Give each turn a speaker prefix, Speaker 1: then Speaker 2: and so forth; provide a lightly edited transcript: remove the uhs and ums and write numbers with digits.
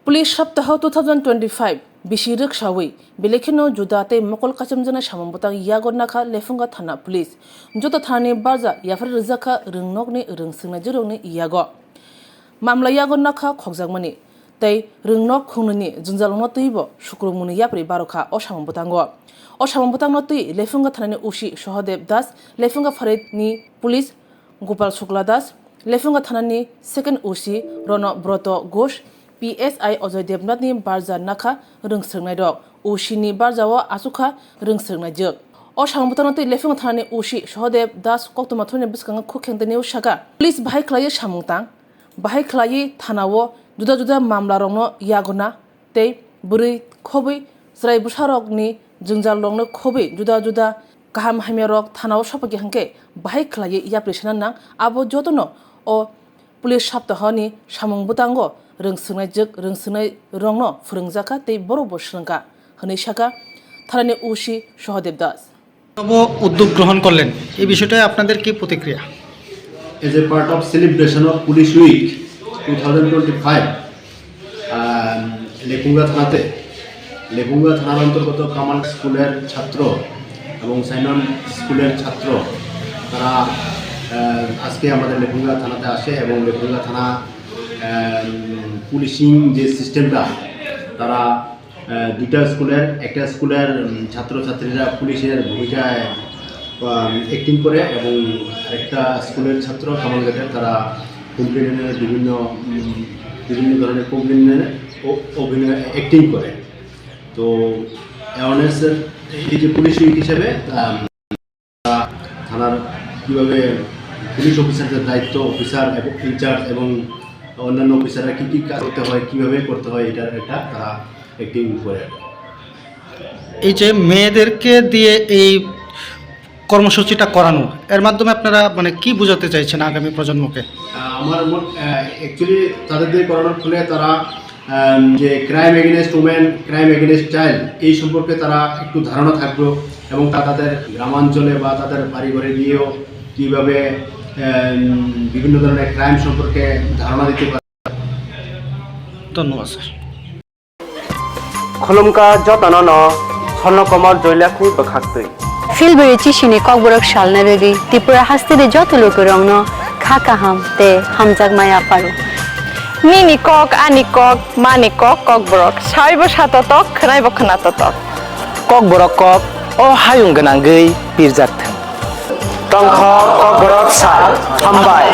Speaker 1: Police सप्ताह 2025 बिशी रिक्शावी बिलेखिनो जुदाते मकल काचमजना सामंबता यागो नाखा लेफुंगा थाना police जोता थाने बाजा याफर रजाखा रंगनोगने रंगसंना जरोगने यागो मामला यागो नाखा खगजागमनि तै रंगनोग खुंननि जुंजालंनो तैबो शुक्रमुनि याप्रि बारखा ओ सामंबतांगनो तै लेफुंगा थानानि उसी सहदेव दास लेफुंगा फरेदनि पुलिस गोपाल शुक्ला दास लेफुंगा थानानि सेकेंड उसी रन ब्रत घोष PSI अजय देवनाथनि बारजा नाखा रोंसोंनाय दं उसिनि बारजाव आसुखा रोंसोंनाय जोग अ सामबुतानते लेफुंगा थानानि उसी सहदेव दास कक्तमाथुनि बिसकांगा खुखेंदनि उसागा पुलिस बाहाय खलायै सामुंतां बाहाय खलायै थानावो जुदा जुदा मामला रंनो यागना तै बुरै खबै ज्राय बुसारकनि जोंजाल रंनो खबै जुदा जुदा गाहाम हामियारक थानाव सपगे हांके बाहाय खलायै याप्रेसना नां आबो जतनो अ पुलिस सप्ताहनि सामुंबुतांगो रोंसोंनाय जोग रोंसोंनाय रंनो फोरोंजाखा तै बर' बसरंका हनै शाखा थानानि उसी सहदेव दास
Speaker 2: উদ্যোগ গ্রহণ করলেন এই বিষয়টায় আপনাদের কি প্রতিক্রিয়া?
Speaker 3: As a part of celebration of Police Week 2025, লেপুঙ্গা থানার অন্তর্গত কামাল স্কুলের ছাত্র এবং সাইনন স্কুলের ছাত্র তারা আজকে আমাদের লেপুঙ্গা থানাতে আসে এবং লেপুঙ্গা থানা পুলিশিং যে সিস্টেমটা তারা দুইটা স্কুলের একটা স্কুলের ছাত্রছাত্রীরা পুলিশের ভূমিকায় অ্যাক্টিং করে এবং একটা স্কুলের ছাত্র কামালঘাটের তারা কমপ্লেনের বিভিন্ন ধরনের কমপ্লেনের অভিনয় অ্যাক্টিং করে। তো অ্যাওয়ারনেসের এই যে পুলিশ উইক হিসেবে থানার কীভাবে পুলিশ অফিসারদের দায়িত্ব অফিসার এবং ইনচার্জ এবং অন্যান্য অফিসাররা কী কী কাজ করতে হয় কীভাবে করতে হয় এটার একটা তারা অ্যাক্টিং করে।
Speaker 2: এই যে মেয়েদেরকে দিয়ে এই কর্মসূচিটা করানো এর মাধ্যমে আপনারা মানে কি বোঝাতে চাইছেন আগামী প্রজন্মকে?
Speaker 3: আমার অ্যাকচুয়ালি তাদের দিয়ে করানোর ফলে তারা যে crime against women crime against child এই সম্পর্কে তারা একটু ধারণা থাকবে এবং তাদের গ্রামাঞ্চলে বা তাদের বাড়িঘরে গিয়েও কীভাবে বিভিন্ন ধরনের ক্রাইম সম্পর্কে ধারণা দিতে পারে।
Speaker 2: ধন্যবাদ স্যার।
Speaker 4: खुलुमका जतननो स्वर्णकमल जयलाखुई बखाक्तुई
Speaker 5: फिलबेरी चिसिनि ककबरक सालनाबेगि त्रिपुरा हास्तिनि जत लोकरंनो खाकाहाम ते हामजाक माया पारु
Speaker 6: मिनि कक आनि कक मानि कक ककबरक साइबो साततक खनाइबो खनाततक
Speaker 4: ककबरक कक ओ हायुं गोनांगै बिरजाथों तंख ककबरक साल हामबाय।